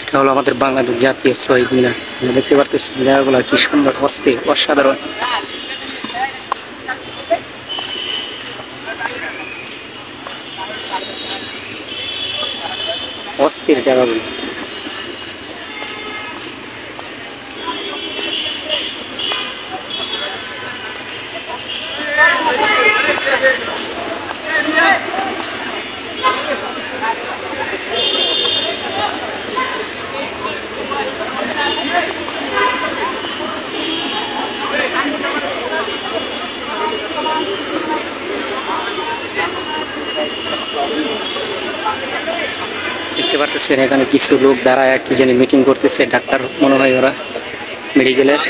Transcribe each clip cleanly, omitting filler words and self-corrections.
এটা হলো আমাদের বাংলাদেশ জাতীয় শহীদ মিনার। দেখতে পাচ্ছেন জায়গাগুলো কি সুন্দর, অস্থির, অসাধারণ। অস্থির জায়গাগুলো। দেখতে পাচ্ছেন এখানে কিছু লোক দাঁড়ায় কি জানি মিটিং করতেছে, ডাক্তার মনে হয় ওরা, মেডিকেলের।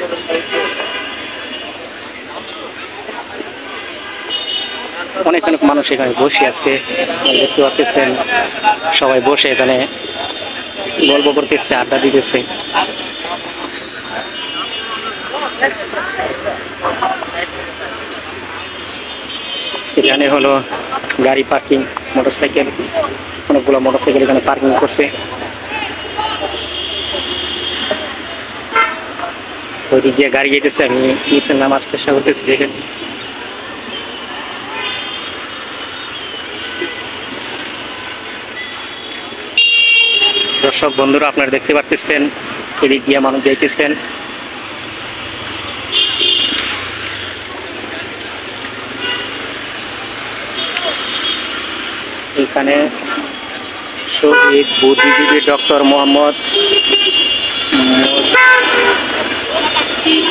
অনেক অনেক মানুষ এখানে বসে আছে, দেখতে পাচ্ছেন সবাই বসে এখানে গল্প করতেছে, আড্ডা দিতেছে। এখানে হলো গাড়ি পার্কিং, মোটরসাইকেল, অনেকগুলো মোটরসাইকেল এখানে পার্কিং করছে। ওই দিক দিয়ে গাড়ি যেতেছে, আমি নিচে নামার চেষ্টা করতেছি। দেখেন দর্শক বন্ধুরা, আপনারা দেখতে পাচ্ছেন এদিক দিয়ে মানুষ যাইতেছেন। এখানে শহীদ বুদ্ধিজীবী ডক্টর মোহাম্মদ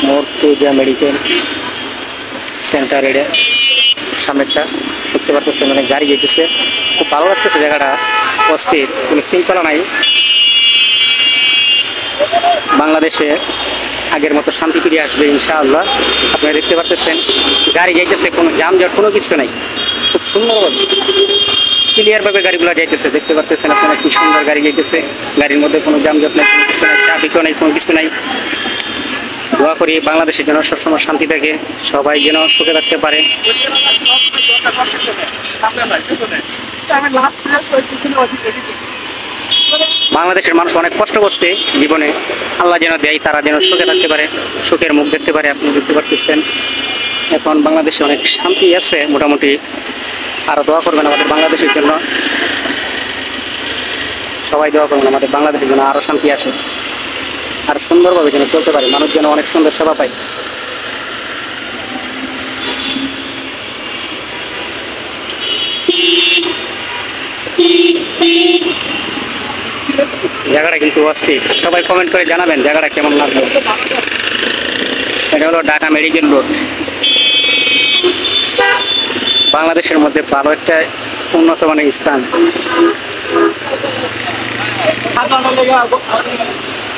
মুর্তজা মেডিকেল সেন্টারের সামনেটা দেখতে পাচ্ছেন, মানে গাড়ি যেতেছে। খুব ভালো লাগতেছে জায়গাটা, অস্থির, কোনো শৃঙ্খলা নাই। বাংলাদেশে আগের মতো শান্তি ফিরে আসবে ইনশাআল্লাহ। আপনারা দেখতে পাচ্ছেন গাড়ি যাইতেছে, কোনো যানজট, কোনো কিছু নাই। খুব সুন্দরভাবে ক্লিয়ার ভাবে গাড়িগুলো যাইতেছে। দেখতে পাচ্ছেন আপনারা কি সুন্দর গাড়ি যাইতেছে, গাড়ির মধ্যে কোনো যানজট নাই, কোনো কিছু নাই, ট্রাফিকও নাই, কোনো কিছু নাই। দোয়া করি বাংলাদেশের যেন সবসময় শান্তি থাকে, সবাই যেন সুখে থাকতে পারে। বাংলাদেশের মানুষ অনেক কষ্ট করছে জীবনে, আল্লাহ যেন দেয় তারা যেন সুখে থাকতে পারে, সুখের মুখ দেখতে পারে। আপনি দেখতে পাচ্ছেন এখন বাংলাদেশে অনেক শান্তি আছে মোটামুটি। আরো দোয়া করবেন আমাদের বাংলাদেশের জন্য, সবাই দোয়া করবেন আমাদের বাংলাদেশের জন্য আরো শান্তি আসে, আর সুন্দরভাবে যেন চলতে পারে, মানুষ যেন অনেক সুন্দর সেবা পায়। জায়গাটা কিন্তু অস্থির, সবাই কমেন্ট করে জানাবেন জায়গাটা কেমন লাগবে। এটা হলো ঢাকা মেডিকেল রোড, বাংলাদেশের মধ্যে ভালো একটা উন্নত মানের স্থান।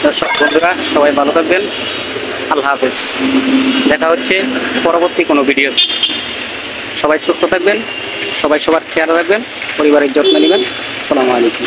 দর্শক বন্ধুরা, সবাই ভালো থাকবেন, আল্লাহ হাফেজ। দেখা হচ্ছে পরবর্তী কোনো ভিডিও। সবাই সুস্থ থাকবেন, সবাই সবার খেয়াল রাখবেন, পরিবারের যত্ন নেবেন। আসসালামু আলাইকুম।